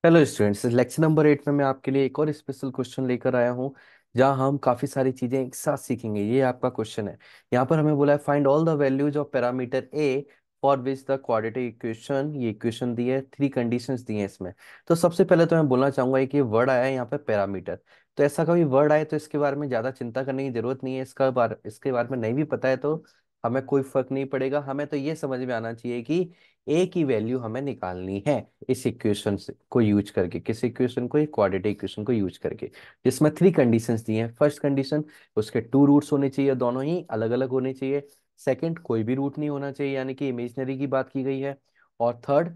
Hello students, lecture number 8 में मैं आपके लिए एक और स्पेशल क्वेश्चन लेकर आया हूं जहां हम काफ़ी सारी चीज़ें एक साथ सीखेंगे। ये आपका क्वेश्चन है। यहाँ पर हमें बोला है find all the values of parameter A for which the quadratic equation. ये इक्वेशन दी है, थ्री कंडीशंस दी हैं इसमें। तो सबसे पहले तो मैं बोलना चाहूंगा कि वर्ड आया है यहाँ पे पैरामीटर। तो ऐसा कभी वर्ड आए तो इसके बारे में ज़्यादा चिंता करने की जरूरत नहीं है। इसके बारे में नहीं भी पता है तो हमें कोई फर्क नहीं पड़ेगा। हमें तो ये समझ में आना चाहिए कि ए की वैल्यू हमें निकालनी है इस इक्वेशन से को यूज करके। किस इक्वेशन को? एक क्वाड्रेटिक इक्वेशन को यूज करके, जिसमें थ्री कंडीशंस दी हैं। फर्स्ट कंडीशन, उसके टू रूट्स होने चाहिए, दोनों ही अलग अलग होने चाहिए। सेकंड, कोई भी रूट नहीं होना चाहिए, यानी कि इमेजिनरी की बात की गई है। और थर्ड,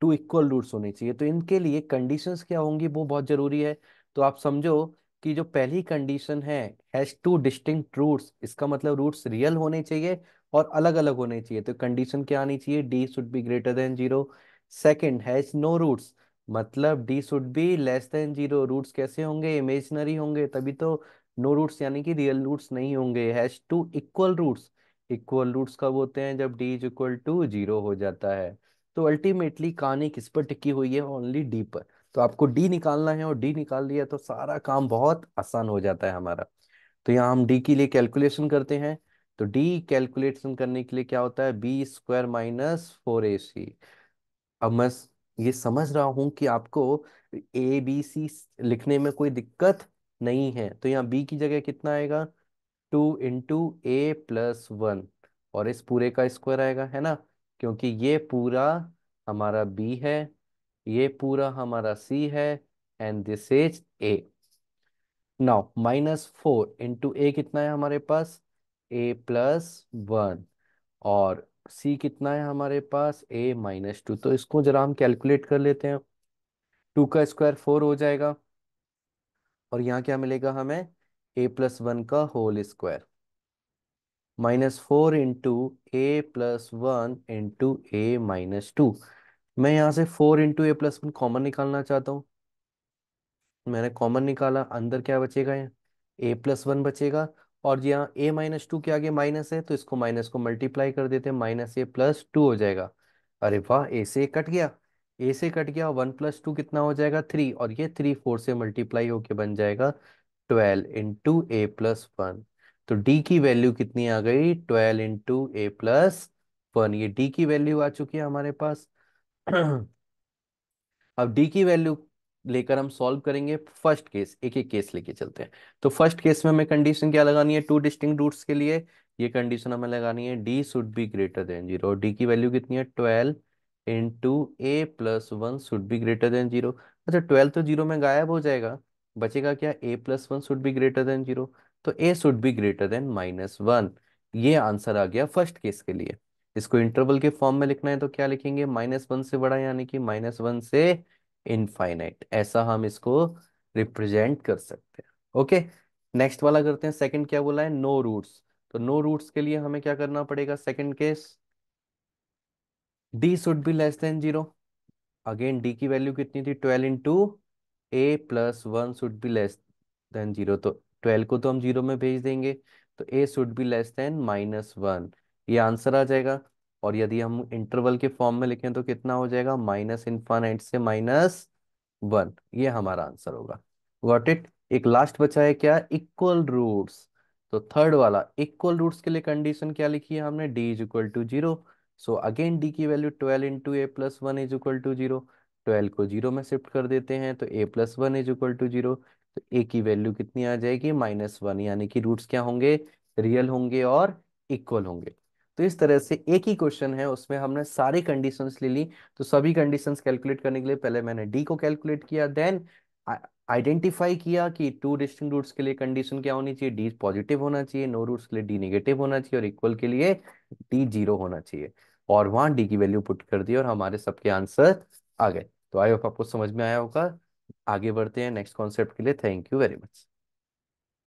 टू इक्वल रूट्स होने चाहिए। तो इनके लिए कंडीशंस क्या होंगी वो बहुत जरूरी है। तो आप समझो कि जो पहली condition has two distinct roots, इसका मतलब रूट्स रियल होने चाहिए और अलग अलग होने चाहिए। तो कंडीशन क्या आनी चाहिए? D should be greater than zero. Second, has no roots, मतलब D should be less than zero. Roots कैसे होंगे? इमेजिनरी होंगे, तभी तो नो रूट्स यानी कि रियल रूट्स नहीं होंगे। Has two equal roots, equal roots कब होते हैं? जब D is equal to zero हो जाता है। तो अल्टीमेटली कहानी किस पर टिकी हुई है? ओनली डी पर। तो आपको डी निकालना है और डी निकाल लिया तो सारा काम बहुत आसान हो जाता है हमारा। तो यहाँ हम डी के लिए कैलकुलेशन करते हैं। तो डी कैलकुलेशन करने के लिए क्या होता है? बी स्क्वायर माइनस फोर ए सी। अब मैं ये समझ रहा हूं कि आपको ए बी सी लिखने में कोई दिक्कत नहीं है। तो यहाँ बी की जगह कितना आएगा? Two into a plus one, और इस पूरे का स्क्वायर आएगा, है ना? क्योंकि ये पूरा हमारा बी है, ये पूरा हमारा सी है, and this is a. Now minus four into a कितना है हमारे पास? ए प्लस वन। और सी कितना है हमारे पास? ए माइनस टू। तो इसको जरा हम कैलकुलेट कर लेते हैं। टू का स्क्वायर फोर हो जाएगा, और यहाँ क्या मिलेगा हमें? ए प्लस वन का whole square minus four into a plus one into a minus two. मैं यहाँ से four into a plus one common निकालना चाहता हूँ। मैंने कॉमन निकाला, अंदर क्या बचेगा? यहाँ ए प्लस वन बचेगा। और यहाँ ए माइनस टू के आगे माइनस है, तो इसको माइनस को मल्टीप्लाई कर देते हैं, माइनस ए प्लस टू हो जाएगा। अरे वाह, ए से कट गया, ए से कट गया। वन प्लस टू कितना हो जाएगा? थ्री, और ये थ्री फोर से मल्टीप्लाई होके बन जाएगा twelve into a plus one. तो डी की वैल्यू कितनी आ गई? Twelve into a plus one. ये डी की वैल्यू आ चुकी है हमारे पास। अब डी की वैल्यू लेकर हम सॉल्व करेंगे। फर्स्ट केस, एक एक केस लेके चलते हैं। तो फर्स्ट केस में हमें कंडीशन क्या लगानी है? टू डिस्टिंक्ट रूट्स के लिए ये कंडीशन हमें लगानी है, D should be greater than zero. D की वैल्यू कितनी है? Twelve into a plus one should be greater than zero. अच्छा, ट्वेल्व तो जीरो में गायब हो जाएगा, बचेगा क्या? A plus one should be greater than zero. तो a should be greater than minus one. ये आंसर आ गया फर्स्ट केस के लिए। इसको इंटरवल के फॉर्म में लिखना है तो क्या लिखेंगे? माइनस वन से बड़ा, यानी कि माइनस वन से इनफाइनाइट, ऐसा हम इसको रिप्रेजेंट कर सकते हैं। ओके, नेक्स्ट वाला करते हैं। सेकंड क्या बोला है? No roots. तो नो रूट्स के लिए हमें क्या करना पड़ेगा? Second case, D should be less than zero. Again D की वैल्यू कितनी थी? Twelve into a plus one should be less than zero. तो ट्वेल्व को तो हम जीरो में भेज देंगे, तो a should be less than minus one. ये आंसर आ जाएगा। और यदि हम इंटरवल के फॉर्म में लिखें तो कितना हो जाएगा? माइनस इनफाइनाइट से माइनस वन। ये हमारा आंसर होगा। Got it? एक लास्ट बचा है क्या? Equal roots. तो थर्ड वाला इक्वल रूट्स के लिए कंडीशन क्या लिखी है हमने? D is equal to zero. So again D की value twelve into a plus one is equal to zero. Twelve को जीरो में शिफ्ट कर देते हैं तो a plus one is equal to zero. तो ए की वैल्यू कितनी आ जाएगी? माइनस वन, यानी कि रूट्स क्या होंगे? रियल होंगे और इक्वल होंगे। तो इस तरह से एक ही क्वेश्चन है, उसमें हमने सारी कंडीशंस ले ली। तो सभी कंडीशंस कैलकुलेट करने के लिए पहले मैंने डी को कैलकुलेट किया, देन आइडेंटिफाई किया कि टू डिस्टिंक्ट रूट्स के लिए कंडीशन क्या होनी चाहिए? डी पॉजिटिव होना चाहिए, नो रूट्स के लिए डी नेगेटिव होना चाहिए, और इक्वल के लिए डी जीरो होना चाहिए। और वहां डी की वैल्यू पुट कर दी और हमारे सबके आंसर आ गए। तो आई होप आपको समझ में आया होगा। आगे बढ़ते हैं नेक्स्ट कॉन्सेप्ट के लिए। Thank you very much.